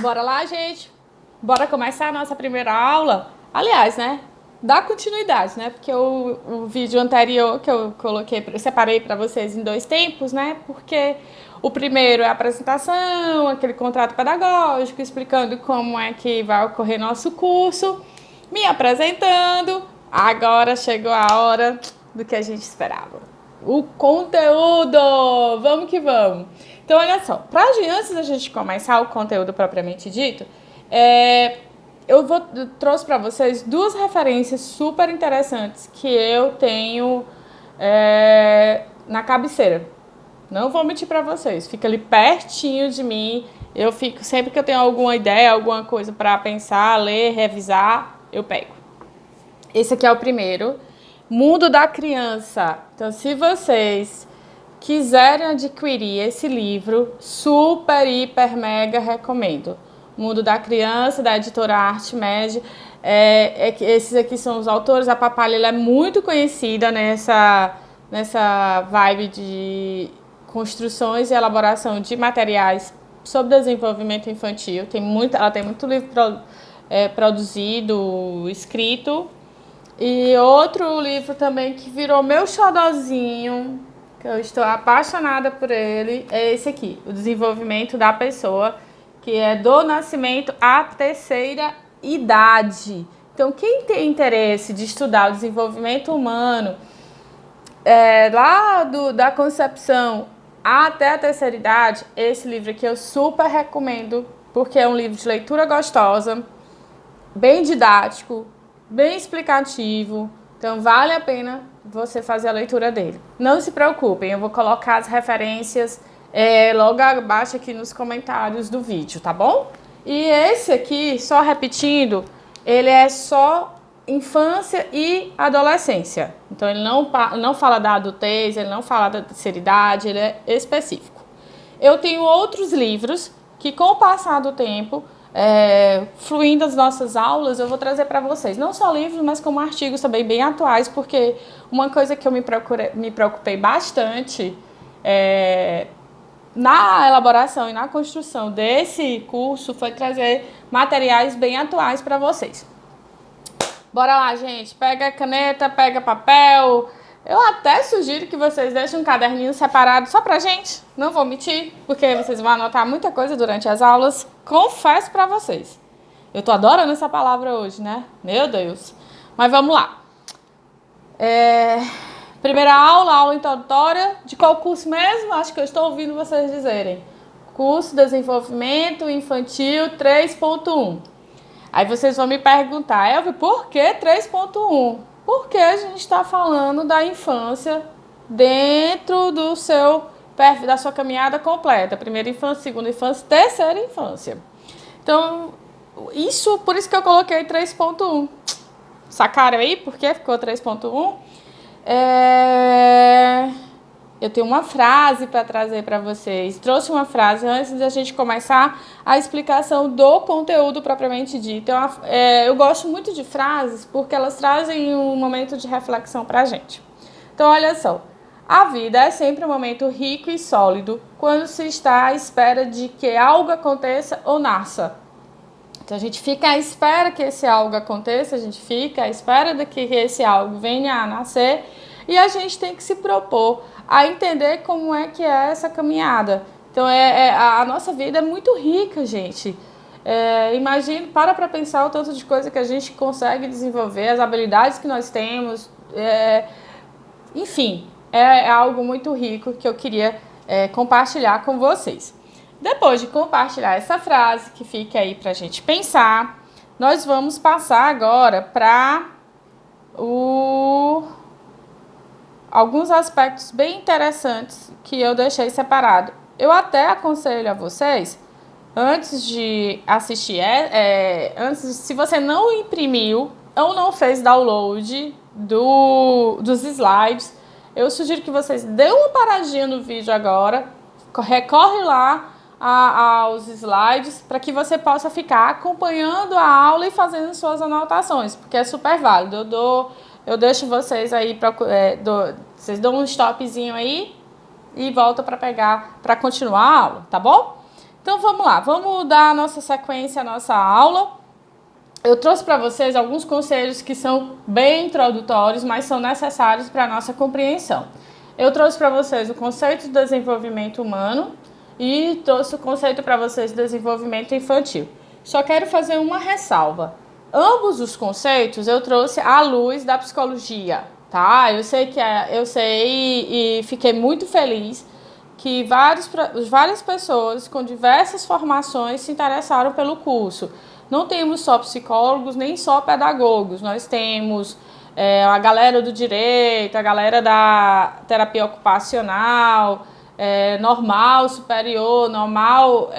Bora lá, gente? Bora começar a nossa primeira aula? Aliás, né? Dá continuidade, né? Porque o vídeo anterior que eu coloquei, eu separei para vocês em 2 tempos, né? Porque o primeiro é a apresentação, aquele contrato pedagógico, explicando como é que vai ocorrer nosso curso, me apresentando. Agora chegou a hora do que a gente esperava. O conteúdo! Vamos que vamos! Então, olha só, antes da gente começar o conteúdo propriamente dito, eu trouxe para vocês 2 referências super interessantes que eu tenho na cabeceira. Não vou mentir para vocês, fica ali pertinho de mim. Eu fico, sempre que eu tenho alguma ideia, alguma coisa para pensar, ler, revisar, eu pego. Esse aqui é o primeiro, Mundo da Criança. Então, se vocês quiserem adquirir esse livro, super, hiper, mega recomendo. Mundo da Criança, da editora Artmed. Esses aqui são os autores. A Papalha ela é muito conhecida nessa vibe de construções e elaboração de materiais sobre desenvolvimento infantil. Ela tem muito livro produzido, escrito. E outro livro também que virou meu xodozinho, que eu estou apaixonada por ele, é esse aqui, O Desenvolvimento da Pessoa, que é do nascimento à terceira idade. Então, quem tem interesse de estudar o desenvolvimento humano, da concepção até a terceira idade, esse livro aqui eu super recomendo, porque é um livro de leitura gostosa, bem didático, bem explicativo, então vale a pena você fazer a leitura dele. Não se preocupem, eu vou colocar as referências logo abaixo aqui nos comentários do vídeo, tá bom? E esse aqui, só repetindo, ele é só infância e adolescência. Então ele não fala da adultez, ele não fala da terceira idade, ele é específico. Eu tenho outros livros que com o passar do tempo, fluindo as nossas aulas, eu vou trazer para vocês, não só livros, mas como artigos também bem atuais, porque uma coisa que eu me preocupei bastante na elaboração e na construção desse curso foi trazer materiais bem atuais para vocês. Bora lá, gente, pega caneta, pega papel. Eu até sugiro que vocês deixem um caderninho separado só pra gente, não vou mentir, porque vocês vão anotar muita coisa durante as aulas, confesso pra vocês. Eu tô adorando essa palavra hoje, né? Meu Deus. Mas vamos lá. Primeira aula introdutória, de qual curso mesmo? Acho que eu estou ouvindo vocês dizerem. Curso Desenvolvimento Infantil 3.1. Aí vocês vão me perguntar, Elvia, por que 3.1? Porque a gente está falando da infância dentro da sua caminhada completa. Primeira infância, segunda infância, terceira infância. Então, por isso que eu coloquei 3.1. Sacaram aí por que ficou 3.1? Eu tenho uma frase para trazer para vocês. Trouxe uma frase antes da gente começar a explicação do conteúdo propriamente dito. Eu gosto muito de frases porque elas trazem um momento de reflexão para a gente. Então, olha só. A vida é sempre um momento rico e sólido quando se está à espera de que algo aconteça ou nasça. Então, a gente fica à espera que esse algo aconteça, a gente fica à espera de que esse algo venha a nascer e a gente tem que se propor a entender como é que é essa caminhada. Então, a nossa vida é muito rica, gente. Imagine, para pensar o tanto de coisa que a gente consegue desenvolver, as habilidades que nós temos. Enfim, é algo muito rico que eu queria compartilhar com vocês. Depois de compartilhar essa frase, que fica aí para a gente pensar, nós vamos passar agora para alguns aspectos bem interessantes que eu deixei separado. Eu até aconselho a vocês, antes de assistir, se você não imprimiu ou não fez download dos slides, eu sugiro que vocês dêem uma paradinha no vídeo agora, recorre lá aos slides para que você possa ficar acompanhando a aula e fazendo suas anotações, porque é super válido. Eu deixo vocês aí, vocês dão um stopzinho aí e volta para continuar a aula, tá bom? Então vamos lá, vamos dar a nossa sequência à nossa aula. Eu trouxe para vocês alguns conselhos que são bem introdutórios, mas são necessários para a nossa compreensão. Eu trouxe para vocês o conceito de desenvolvimento humano e trouxe o conceito para vocês de desenvolvimento infantil. Só quero fazer uma ressalva. Ambos os conceitos eu trouxe à luz da psicologia, tá? Eu sei e fiquei muito feliz que várias pessoas com diversas formações se interessaram pelo curso. Não temos só psicólogos, nem só pedagogos. Nós temos a galera do direito, a galera da terapia ocupacional, normal, superior, normal,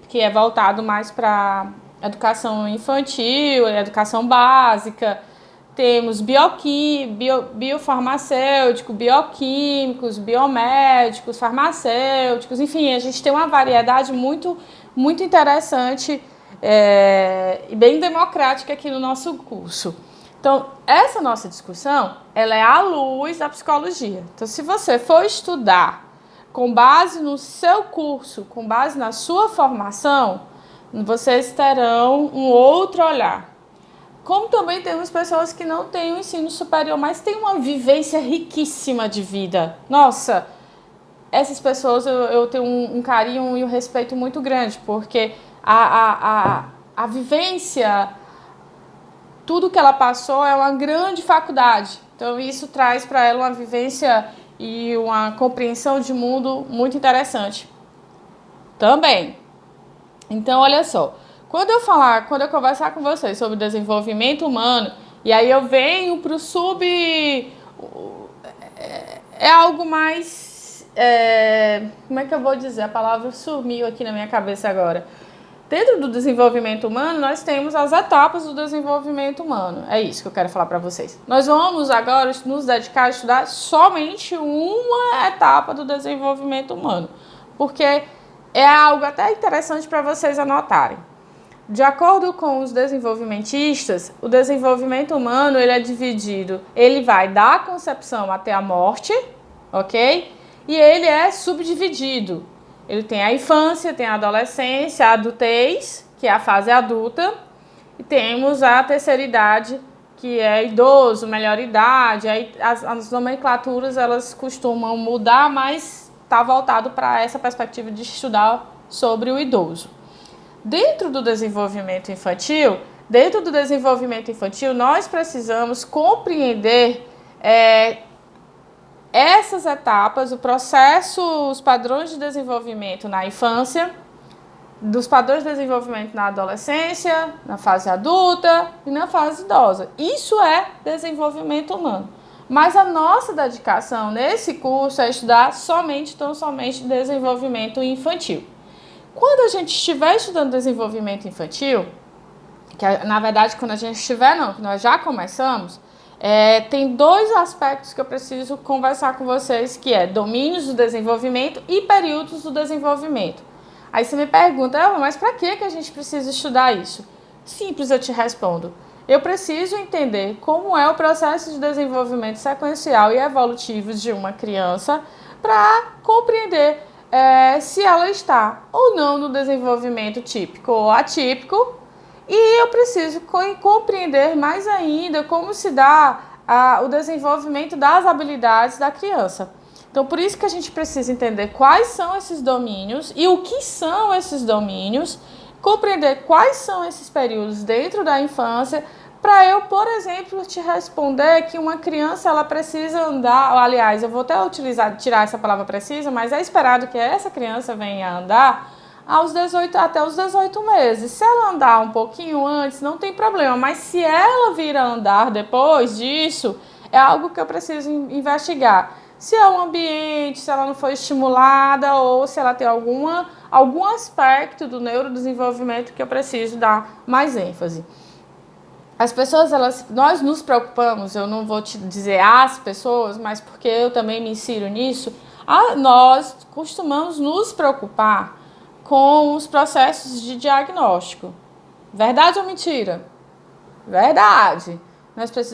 que é voltado mais para educação infantil, educação básica. Temos biofarmacêutico, bioquímicos, biomédicos, farmacêuticos, enfim, a gente tem uma variedade muito, muito interessante e bem democrática aqui no nosso curso. Então, essa nossa discussão, ela é à luz da psicologia. Então, se você for estudar com base no seu curso, com base na sua formação, vocês terão um outro olhar. Como também temos pessoas que não têm o ensino superior, mas têm uma vivência riquíssima de vida. Nossa, essas pessoas eu tenho um carinho e um respeito muito grande, porque a vivência, tudo que ela passou é uma grande faculdade. Então isso traz para ela uma vivência e uma compreensão de mundo muito interessante também. Então, olha só, quando eu conversar com vocês sobre desenvolvimento humano, e aí eu venho para o é algo mais, como é que eu vou dizer? A palavra sumiu aqui na minha cabeça agora. Dentro do desenvolvimento humano, nós temos as etapas do desenvolvimento humano. É isso que eu quero falar para vocês. Nós vamos agora nos dedicar a estudar somente uma etapa do desenvolvimento humano, porque é algo até interessante para vocês anotarem. De acordo com os desenvolvimentistas, o desenvolvimento humano ele é dividido, ele vai da concepção até a morte, ok? E ele é subdividido. Ele tem a infância, tem a adolescência, a adultez, que é a fase adulta, e temos a terceira idade, que é idoso, melhor idade. Aí as nomenclaturas elas costumam mudar, mas está voltado para essa perspectiva de estudar sobre o idoso. Dentro do desenvolvimento infantil, nós precisamos compreender essas etapas, o processo, os padrões de desenvolvimento na infância, dos padrões de desenvolvimento na adolescência, na fase adulta e na fase idosa. Isso é desenvolvimento humano. Mas a nossa dedicação nesse curso é estudar somente desenvolvimento infantil. Quando a gente estiver estudando desenvolvimento infantil, que na verdade quando a gente estiver que nós já começamos, tem dois aspectos que eu preciso conversar com vocês, que é domínios do desenvolvimento e períodos do desenvolvimento. Aí você me pergunta, mas para que a gente precisa estudar isso? Simples, eu te respondo. Eu preciso entender como é o processo de desenvolvimento sequencial e evolutivo de uma criança para compreender se ela está ou não no desenvolvimento típico ou atípico. E eu preciso compreender mais ainda como se dá o desenvolvimento das habilidades da criança. Então, por isso que a gente precisa entender quais são esses domínios e o que são esses domínios, compreender quais são esses períodos dentro da infância, para eu, por exemplo, te responder que uma criança ela precisa andar, aliás, eu vou até tirar essa palavra precisa, mas é esperado que essa criança venha a andar até os 18 meses. Se ela andar um pouquinho antes, não tem problema, mas se ela vir a andar depois disso, é algo que eu preciso investigar. Se é um ambiente, se ela não foi estimulada ou se ela tem algum aspecto do neurodesenvolvimento que eu preciso dar mais ênfase. As pessoas, nós nos preocupamos, eu não vou te dizer as pessoas, mas porque eu também me insiro nisso, nós costumamos nos preocupar com os processos de diagnóstico. Verdade ou mentira? Verdade.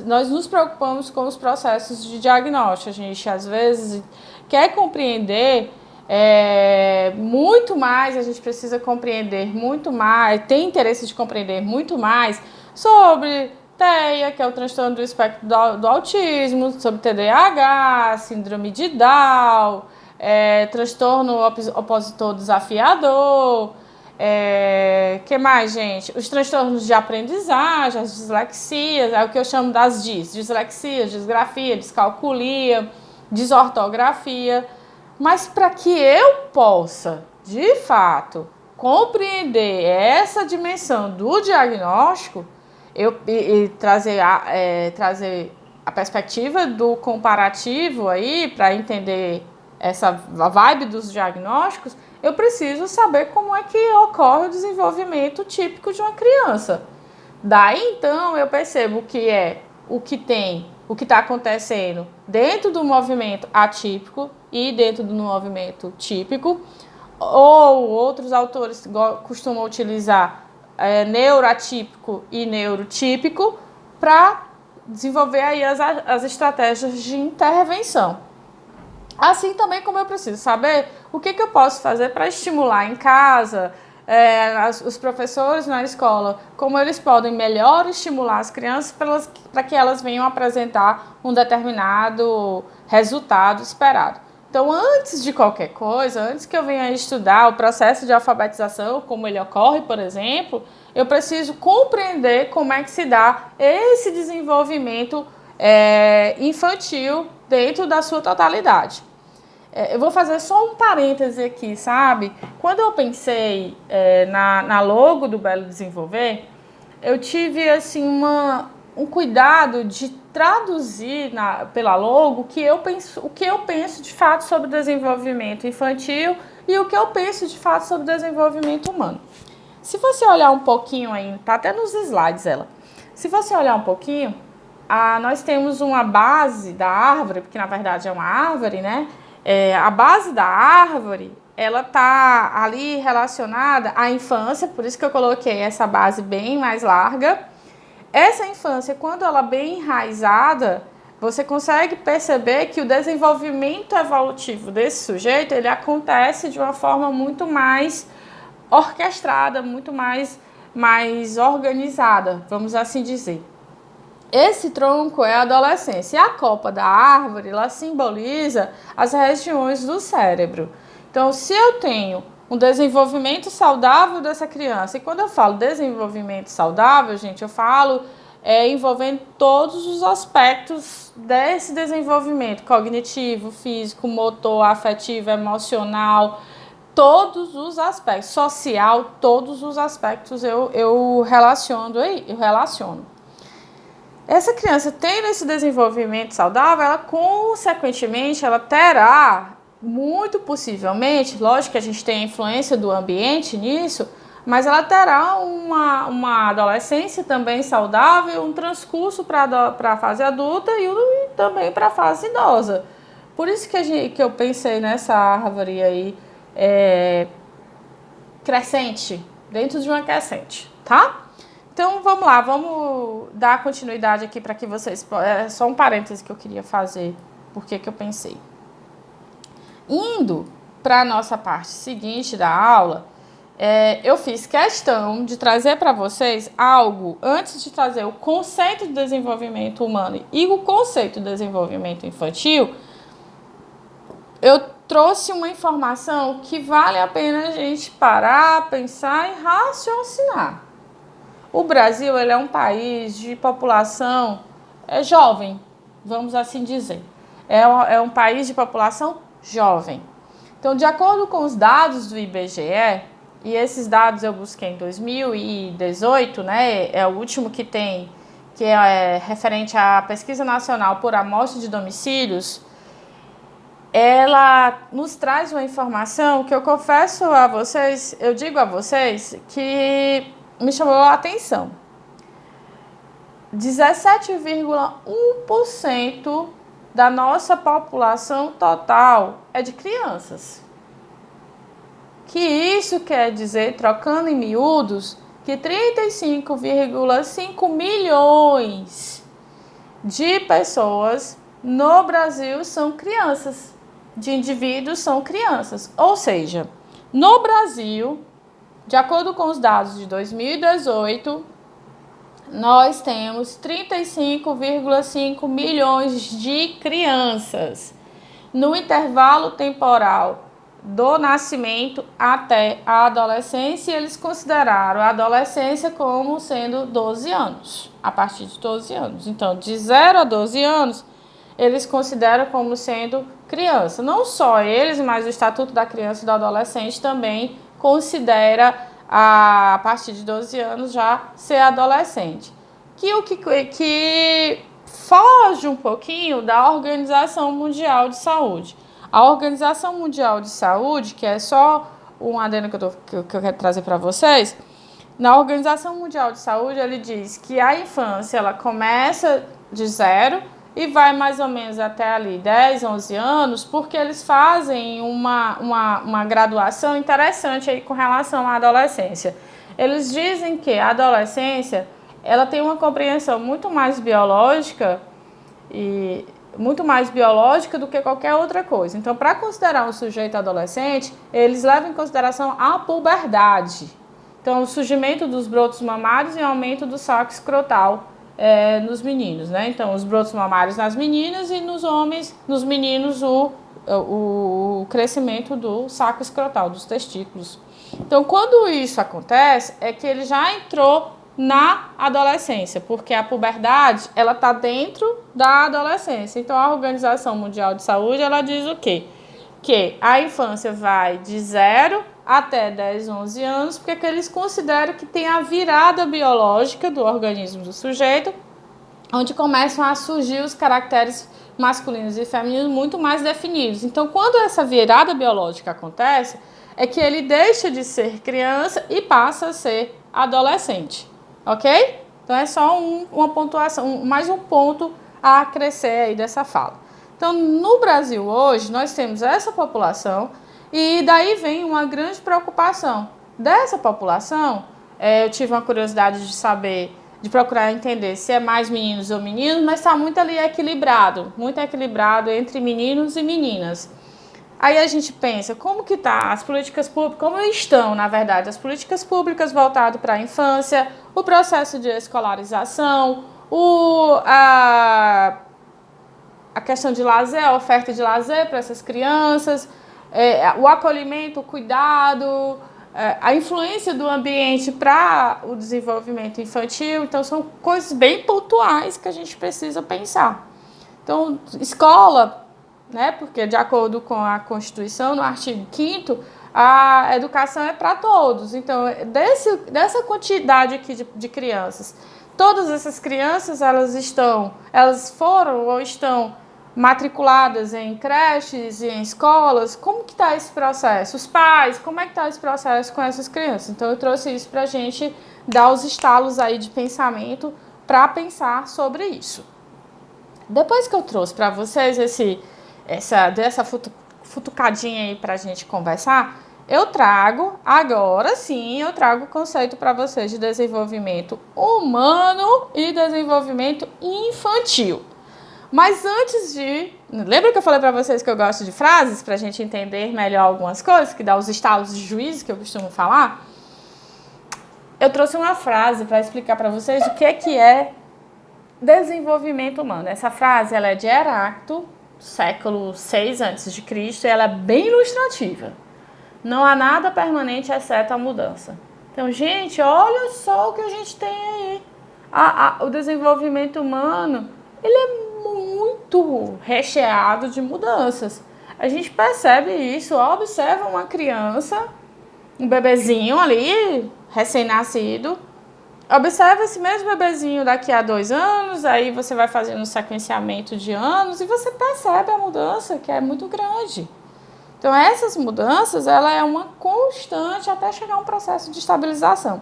Nós nos preocupamos com os processos de diagnóstico. A gente, às vezes, quer compreender Muito mais, a gente precisa compreender muito mais, tem interesse de compreender muito mais sobre TEA, que é o transtorno do espectro do autismo, sobre TDAH, síndrome de Down, transtorno opositor desafiador, que mais, gente? Os transtornos de aprendizagem, as dislexias, é o que eu chamo das dislexias, disgrafia, descalculia, desortografia. Mas para que eu possa, de fato, compreender essa dimensão do diagnóstico, trazer a perspectiva do comparativo aí, para entender essa vibe dos diagnósticos, eu preciso saber como é que ocorre o desenvolvimento típico de uma criança. Daí, então, eu percebo que o que está acontecendo dentro do movimento atípico e dentro do movimento típico, ou outros autores costumam utilizar neuroatípico e neurotípico para desenvolver aí as estratégias de intervenção. Assim também como eu preciso saber o que eu posso fazer para estimular em casa, os professores na escola, como eles podem melhor estimular as crianças para que elas venham apresentar um determinado resultado esperado. Então, antes de qualquer coisa, antes que eu venha estudar o processo de alfabetização, como ele ocorre, por exemplo, eu preciso compreender como é que se dá esse desenvolvimento infantil dentro da sua totalidade. Eu vou fazer só um parêntese aqui, sabe? Quando eu pensei na logo do Belo Desenvolver, eu tive assim, um cuidado de traduzir pela logo o que eu penso de fato sobre o desenvolvimento infantil e o que eu penso de fato sobre o desenvolvimento humano. Se você olhar um pouquinho aí, tá até nos slides ela. Se você olhar um pouquinho, nós temos uma base da árvore, porque na verdade é uma árvore, né? A base da árvore, ela tá ali relacionada à infância, por isso que eu coloquei essa base bem mais larga. Essa infância, quando ela é bem enraizada, você consegue perceber que o desenvolvimento evolutivo desse sujeito, ele acontece de uma forma muito mais orquestrada, muito mais organizada, vamos assim dizer. Esse tronco é a adolescência. E a copa da árvore, ela simboliza as regiões do cérebro. Então, se eu tenho um desenvolvimento saudável dessa criança, e quando eu falo desenvolvimento saudável, gente, eu falo envolvendo todos os aspectos desse desenvolvimento, cognitivo, físico, motor, afetivo, emocional, todos os aspectos, social, todos os aspectos eu relaciono. Essa criança tendo esse desenvolvimento saudável, ela consequentemente, ela terá, muito possivelmente, lógico que a gente tem a influência do ambiente nisso, mas ela terá uma adolescência também saudável, um transcurso para a fase adulta e também para a fase idosa. Por isso que eu pensei nessa árvore aí crescente, dentro de uma crescente, tá? Então, vamos lá, vamos dar continuidade aqui para que vocês... só um parêntese que eu queria fazer, porque que eu pensei. Indo para a nossa parte seguinte da aula, eu fiz questão de trazer para vocês algo, antes de trazer o conceito de desenvolvimento humano e o conceito de desenvolvimento infantil, eu trouxe uma informação que vale a pena a gente parar, pensar e raciocinar. O Brasil, ele é um país de população jovem, vamos assim dizer. É um país de população jovem. Então, de acordo com os dados do IBGE, e esses dados eu busquei em 2018, né? É o último que tem, que é referente à Pesquisa Nacional por Amostra de Domicílios, ela nos traz uma informação que eu confesso a vocês, eu digo a vocês, que me chamou a atenção. 17,1% da nossa população total é de crianças. Que isso quer dizer, trocando em miúdos, que 35,5 milhões de pessoas no Brasil são crianças de indivíduos são crianças. Ou seja, no Brasil, de acordo com os dados de 2018, nós temos 35,5 milhões de crianças no intervalo temporal do nascimento até a adolescência. Eles consideraram a adolescência como sendo 12 anos, a partir de 12 anos. Então, de 0 a 12 anos, eles consideram como sendo criança. Não só eles, mas o Estatuto da Criança e do Adolescente também considera a partir de 12 anos já ser adolescente. Que foge um pouquinho da Organização Mundial de Saúde. A Organização Mundial de Saúde, que é só um adendo que eu quero trazer para vocês, na Organização Mundial de Saúde, ele diz que a infância ela começa de 0 e vai mais ou menos até ali 10, 11 anos, porque eles fazem uma graduação interessante aí com relação à adolescência. Eles dizem que a adolescência ela tem uma compreensão muito mais biológica do que qualquer outra coisa. Então, para considerar um sujeito adolescente, eles levam em consideração a puberdade. Então, o surgimento dos brotos mamários e o aumento do saco escrotal nos meninos, né? Então, os brotos mamários nas meninas e nos homens, nos meninos, o crescimento do saco escrotal, dos testículos. Então, quando isso acontece, é que ele já entrou na adolescência, porque a puberdade, ela está dentro da adolescência. Então, a Organização Mundial de Saúde, ela diz o quê? Que a infância vai de 0 até 10, 11 anos, porque eles consideram que tem a virada biológica do organismo do sujeito, onde começam a surgir os caracteres masculinos e femininos muito mais definidos. Então, quando essa virada biológica acontece, é que ele deixa de ser criança e passa a ser adolescente. Ok? Então, é só uma pontuação, mais um ponto a crescer aí dessa fala. Então, no Brasil hoje, nós temos essa população e daí vem uma grande preocupação. Dessa população, eu tive uma curiosidade de saber, de procurar entender se é mais meninos ou meninos, mas está muito muito equilibrado entre meninos e meninas. Aí a gente pensa, como que tá as políticas públicas, como estão, na verdade, as políticas públicas voltadas para a infância, o processo de escolarização, a questão de lazer, a oferta de lazer para essas crianças, o acolhimento, o cuidado, a influência do ambiente para o desenvolvimento infantil. Então, são coisas bem pontuais que a gente precisa pensar. Então, escola, né? Porque, de acordo com a Constituição, no artigo 5º, a educação é para todos. Então, dessa quantidade aqui de crianças, todas essas crianças, elas foram ou estão matriculadas em creches e em escolas. Como que está esse processo? Os pais, como é que está esse processo com essas crianças? Então, eu trouxe isso para a gente dar os estalos aí de pensamento para pensar sobre isso. Depois que eu trouxe para vocês dessa futucadinha aí para a gente conversar, eu trago o conceito para vocês de desenvolvimento humano e desenvolvimento infantil. Mas antes lembra que eu falei para vocês que eu gosto de frases para a gente entender melhor algumas coisas, que dá os estalos de juízo que eu costumo falar? Eu trouxe uma frase para explicar para vocês o que é desenvolvimento humano. Essa frase ela é de Heráclito, século 6 a.C., e ela é bem ilustrativa. Não há nada permanente exceto a mudança. Então, gente, olha só o que a gente tem aí. O desenvolvimento humano, ele é muito recheado de mudanças. A gente percebe isso, observa uma criança, um bebezinho ali, recém-nascido. Observa esse mesmo bebezinho daqui a 2 anos, aí você vai fazendo um sequenciamento de anos e você percebe a mudança, que é muito grande. Então, essas mudanças, ela é uma constante até chegar a um processo de estabilização.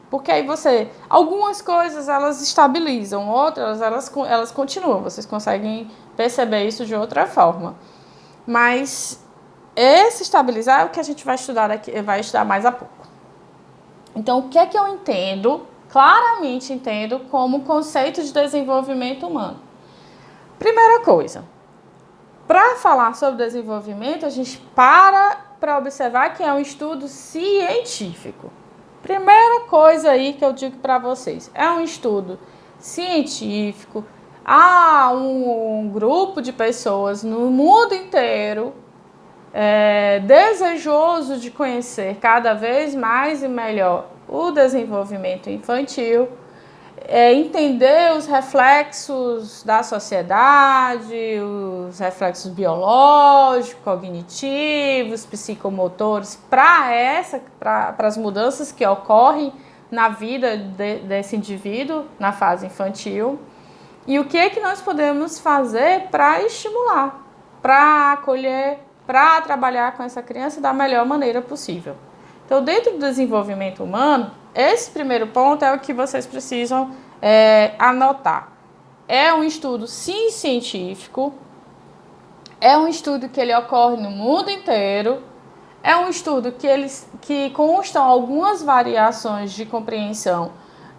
Porque aí algumas coisas elas estabilizam, outras elas continuam. Vocês conseguem perceber isso de outra forma. Mas esse estabilizar é o que a gente vai estudar mais a pouco. Então, o que é que eu entendo? Claramente entendo como conceito de desenvolvimento humano. Primeira coisa, para falar sobre desenvolvimento, a gente para observar que é um estudo científico. Primeira coisa aí que eu digo para vocês, é um estudo científico. Há um grupo de pessoas no mundo inteiro desejoso de conhecer cada vez mais e melhor o desenvolvimento infantil, entender os reflexos da sociedade, os reflexos biológicos, cognitivos, psicomotores, para as mudanças que ocorrem na vida desse indivíduo na fase infantil. E o que é que nós podemos fazer para estimular, para acolher, para trabalhar com essa criança da melhor maneira possível. Então, dentro do desenvolvimento humano, esse primeiro ponto é o que vocês precisam anotar. É um estudo, sim, científico, é um estudo que ele ocorre no mundo inteiro, é um estudo que constam algumas variações de compreensão.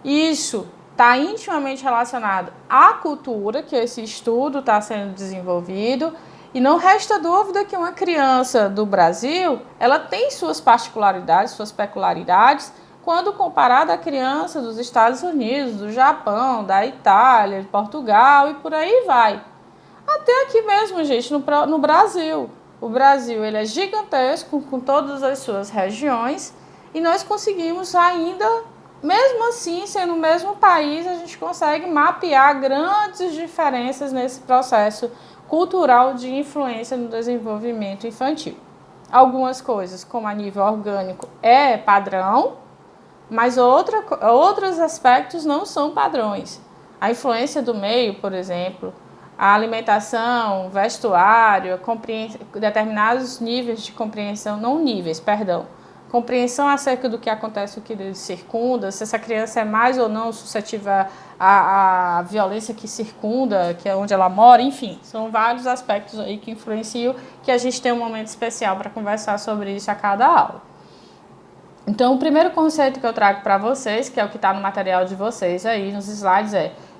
Isso está intimamente relacionado à cultura que esse estudo está sendo desenvolvido. E não resta dúvida que uma criança do Brasil, ela tem suas particularidades, suas peculiaridades, quando comparada à criança dos Estados Unidos, do Japão, da Itália, de Portugal e por aí vai. Até aqui mesmo, gente, no Brasil. O Brasil ele é gigantesco, com todas as suas regiões, e nós conseguimos ainda, mesmo assim, sendo o mesmo país, a gente consegue mapear grandes diferenças nesse processo cultural de influência no desenvolvimento infantil. Algumas coisas, como a nível orgânico, é padrão, mas outros aspectos não são padrões. A influência do meio, por exemplo, a alimentação, vestuário, determinados níveis de compreensão, compreensão acerca do que acontece, o que lhe circunda, se essa criança é mais ou não suscetível à violência que circunda, que é onde ela mora, enfim, são vários aspectos aí que influenciam, que a gente tem um momento especial para conversar sobre isso a cada aula. Então, o primeiro conceito que eu trago para vocês, que é o que está no material de vocês aí, nos slides,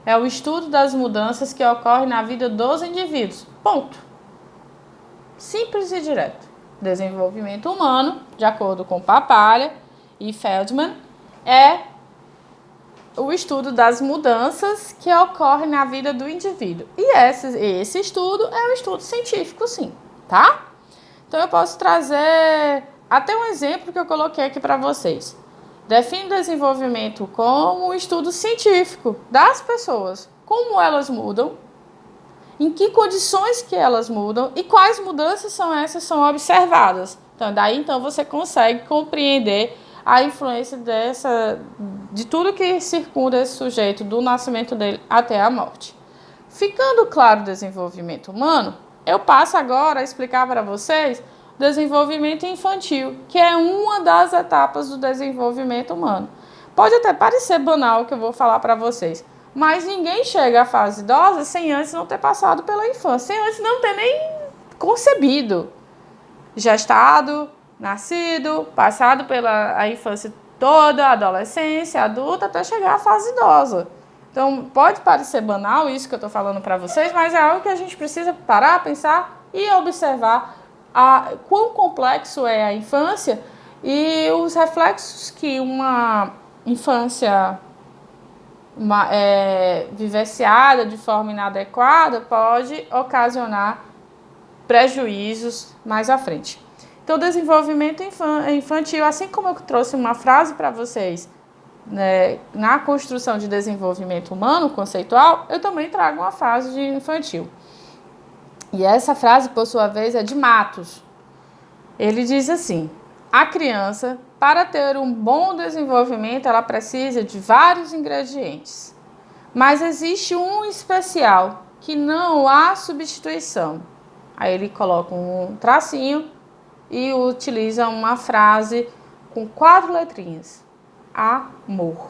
é o estudo das mudanças que ocorrem na vida dos indivíduos. Ponto. Simples e direto. Desenvolvimento humano, de acordo com Papalha e Feldman, é o estudo das mudanças que ocorrem na vida do indivíduo. E esse estudo é um estudo científico, sim, tá? Então, eu posso trazer até um exemplo que eu coloquei aqui para vocês. Define o desenvolvimento como um estudo científico das pessoas, como elas mudam, em que condições que elas mudam e quais mudanças são observadas. Então, daí você consegue compreender a influência de tudo que circunda esse sujeito, do nascimento dele até a morte. Ficando claro o desenvolvimento humano, eu passo agora a explicar para vocês o desenvolvimento infantil, que é uma das etapas do desenvolvimento humano. Pode até parecer banal o que eu vou falar para vocês, mas ninguém chega à fase idosa sem antes não ter passado pela infância, sem antes não ter nem concebido, gestado, nascido, passado pela infância toda, a adolescência, adulta, até chegar à fase idosa. Então, pode parecer banal isso que eu estou falando para vocês, mas é algo que a gente precisa parar, pensar e observar quão complexo é a infância e os reflexos que uma infância vivenciada de forma inadequada pode ocasionar prejuízos mais à frente. Então, o desenvolvimento infantil, assim como eu trouxe uma frase para vocês, né, na construção de desenvolvimento humano conceitual, eu também trago uma frase de infantil. E essa frase, por sua vez, é de Matos. Ele diz assim: a criança, para ter um bom desenvolvimento, ela precisa de vários ingredientes. Mas existe um especial, que não há substituição. Aí ele coloca um tracinho e utiliza uma frase com 4 letrinhas. Amor.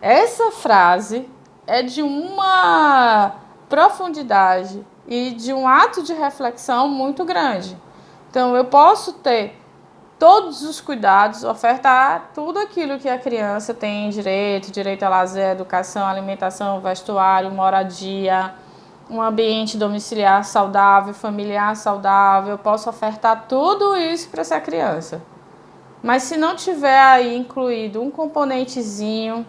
Essa frase é de uma profundidade e de um ato de reflexão muito grande. Então, eu posso ter todos os cuidados, ofertar tudo aquilo que a criança tem direito a lazer, educação, alimentação, vestuário, moradia, um ambiente domiciliar saudável, familiar saudável, eu posso ofertar tudo isso para essa criança. Mas se não tiver aí incluído um componentezinho,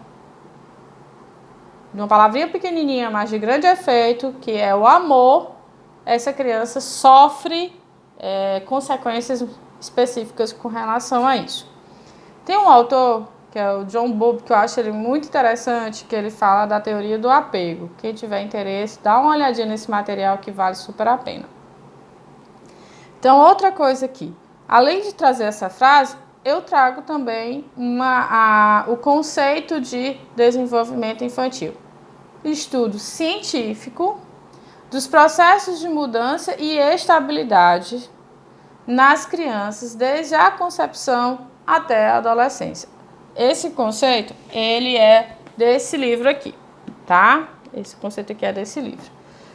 de uma palavrinha pequenininha, mas de grande efeito, que é o amor, essa criança sofre consequências específicas com relação a isso. Tem um autor, que é o John Bowlby, que eu acho ele muito interessante, que ele fala da teoria do apego. Quem tiver interesse, dá uma olhadinha nesse material que vale super a pena. Então, outra coisa aqui. Além de trazer essa frase, eu trago também o conceito de desenvolvimento infantil. Estudo científico dos processos de mudança e estabilidade nas crianças desde a concepção até a adolescência. Esse conceito, ele é desse livro aqui, tá? Esse conceito aqui é desse livro.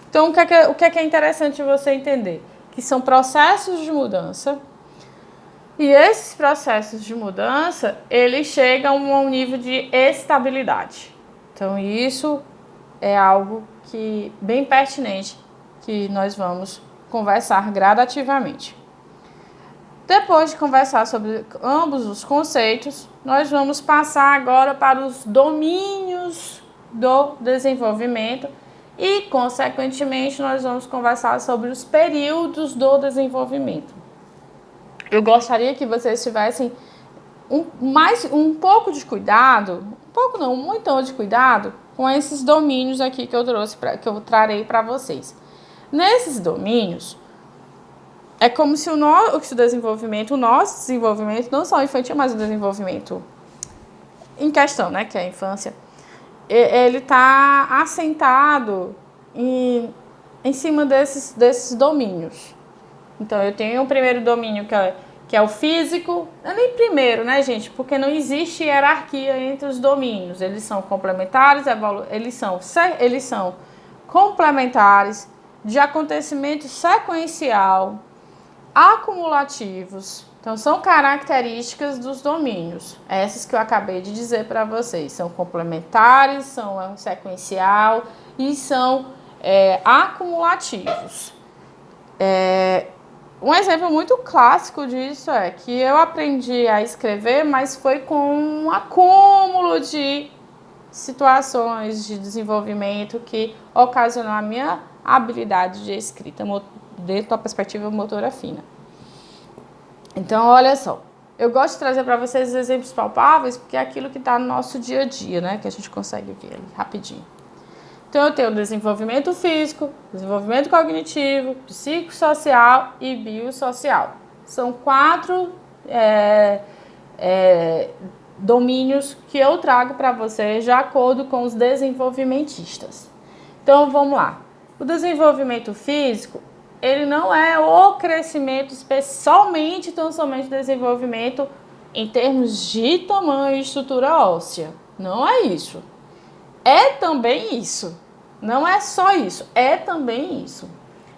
Então, o que é interessante você entender? Que são processos de mudança. E esses processos de mudança, eles chegam a um nível de estabilidade. Então, isso é algo que bem pertinente que nós vamos conversar gradativamente. Depois de conversar sobre ambos os conceitos, nós vamos passar agora para os domínios do desenvolvimento e, consequentemente, nós vamos conversar sobre os períodos do desenvolvimento. Eu gostaria que vocês tivessem um pouco de cuidado, muito de cuidado com esses domínios aqui que eu trouxe, que eu trarei para vocês. Nesses domínios, é como se o nosso desenvolvimento, não só o infantil, mas o desenvolvimento em questão, né, que é a infância, ele está assentado em cima desses domínios. Então, eu tenho o primeiro domínio, que é o físico. Não é nem primeiro, né, gente? Porque não existe hierarquia entre os domínios. Eles são complementares, eles são complementares, de acontecimento sequencial, acumulativos. Então, são características dos domínios. Essas que eu acabei de dizer para vocês. São complementares, são sequencial e são acumulativos. Um exemplo muito clássico disso é que eu aprendi a escrever, mas foi com um acúmulo de situações de desenvolvimento que ocasionou a minha habilidade de escrita dentro da perspectiva motora fina. Então, olha só, eu gosto de trazer para vocês os exemplos palpáveis, porque é aquilo que está no nosso dia a dia, né, que a gente consegue ver ali rapidinho. Então, eu tenho desenvolvimento físico, desenvolvimento cognitivo, psicossocial e biosocial. São 4 domínios que eu trago para vocês de acordo com os desenvolvimentistas. Então, vamos lá. O desenvolvimento físico, ele não é o crescimento somente desenvolvimento em termos de tamanho e estrutura óssea. Não é isso. É também isso. Não é só isso, é também isso.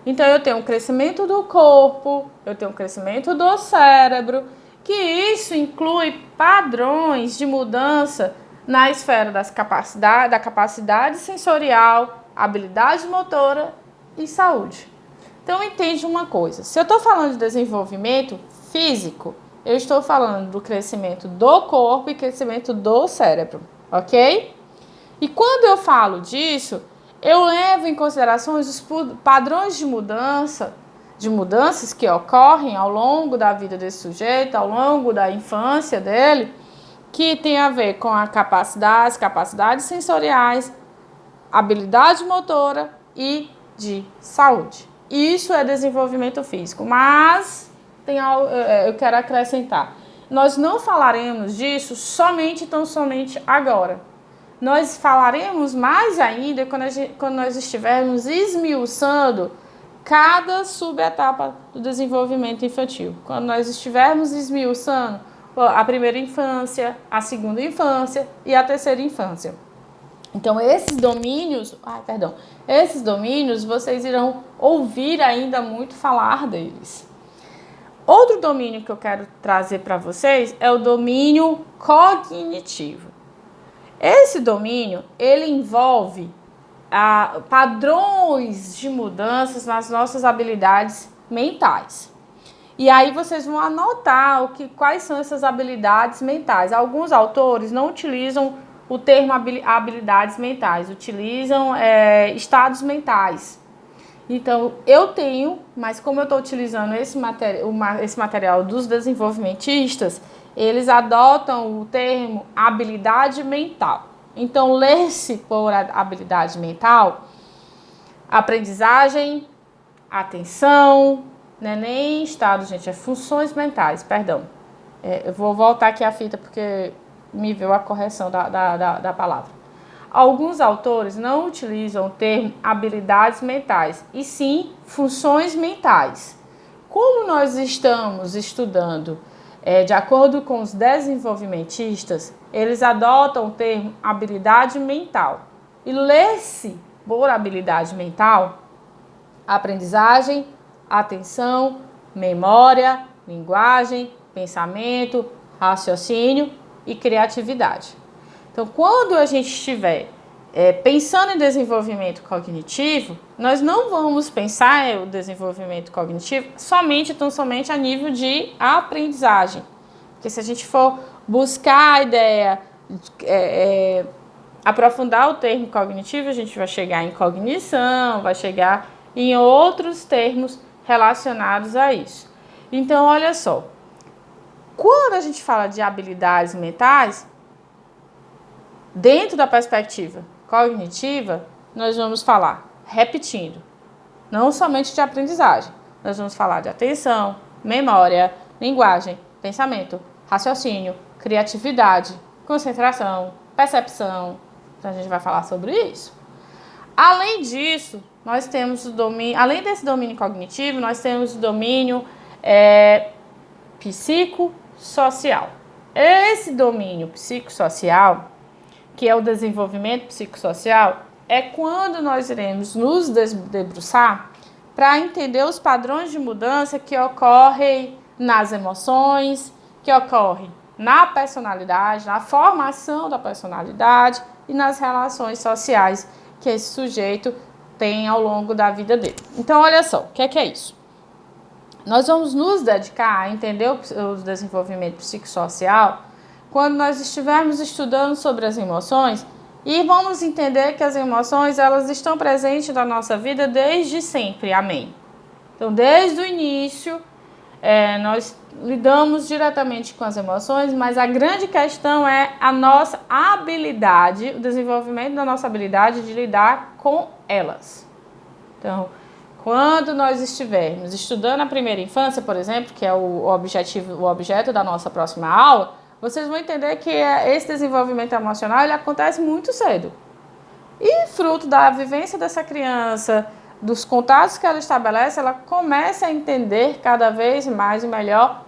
Então, eu tenho um crescimento do corpo, eu tenho um crescimento do cérebro, que isso inclui padrões de mudança na esfera da capacidade sensorial, habilidade motora e saúde. Então, entende uma coisa. Se eu estou falando de desenvolvimento físico, eu estou falando do crescimento do corpo e crescimento do cérebro, ok? E quando eu falo disso, eu levo em consideração os padrões de mudanças que ocorrem ao longo da vida desse sujeito, ao longo da infância dele, que tem a ver com as capacidades sensoriais, habilidade motora e de saúde. Isso é desenvolvimento físico, mas eu quero acrescentar. Nós não falaremos disso somente agora. Nós falaremos mais ainda quando nós estivermos esmiuçando cada subetapa do desenvolvimento infantil. Quando nós estivermos esmiuçando a primeira infância, a segunda infância e a terceira infância. Então, esses domínios, vocês irão ouvir ainda muito falar deles. Outro domínio que eu quero trazer para vocês é o domínio cognitivo. Esse domínio, ele envolve padrões de mudanças nas nossas habilidades mentais. E aí vocês vão anotar quais são essas habilidades mentais. Alguns autores não utilizam o termo habilidades mentais, utilizam estados mentais. Então, eu tenho, mas como eu estou utilizando esse material dos desenvolvimentistas, eles adotam o termo habilidade mental. Então, lê-se por habilidade mental, aprendizagem, atenção, não é nem estado, gente, é funções mentais, perdão. Eu vou voltar aqui a fita porque me veio a correção da palavra. Alguns autores não utilizam o termo habilidades mentais, e sim funções mentais. Como nós estamos estudando de acordo com os desenvolvimentistas, eles adotam o termo habilidade mental. E lê-se por habilidade mental aprendizagem, atenção, memória, linguagem, pensamento, raciocínio e criatividade. Então, quando a gente estiver pensando em desenvolvimento cognitivo, nós não vamos pensar o desenvolvimento cognitivo somente a nível de aprendizagem. Porque se a gente for buscar a ideia, aprofundar o termo cognitivo, a gente vai chegar em cognição, vai chegar em outros termos relacionados a isso. Então, olha só, quando a gente fala de habilidades mentais, dentro da perspectiva cognitiva, nós vamos falar, repetindo, não somente de aprendizagem, nós vamos falar de atenção, memória, linguagem, pensamento, raciocínio, criatividade, concentração, percepção. Então a gente vai falar sobre isso. Além disso, nós temos o domínio, além desse domínio cognitivo, nós temos o domínio psicossocial. Esse domínio psicossocial, que é o desenvolvimento psicossocial, é quando nós iremos nos debruçar para entender os padrões de mudança que ocorrem nas emoções, que ocorrem na personalidade, na formação da personalidade e nas relações sociais que esse sujeito tem ao longo da vida dele. Então, olha só, o que é isso? Nós vamos nos dedicar a entender o desenvolvimento psicossocial quando nós estivermos estudando sobre as emoções e vamos entender que as emoções elas estão presentes na nossa vida desde sempre, amém? Então, desde o início, nós lidamos diretamente com as emoções, mas a grande questão é a nossa habilidade, o desenvolvimento da nossa habilidade de lidar com elas. Então, quando nós estivermos estudando a primeira infância, por exemplo, que é o objeto da nossa próxima aula, vocês vão entender que esse desenvolvimento emocional ele acontece muito cedo. E fruto da vivência dessa criança, dos contatos que ela estabelece, ela começa a entender cada vez mais e melhor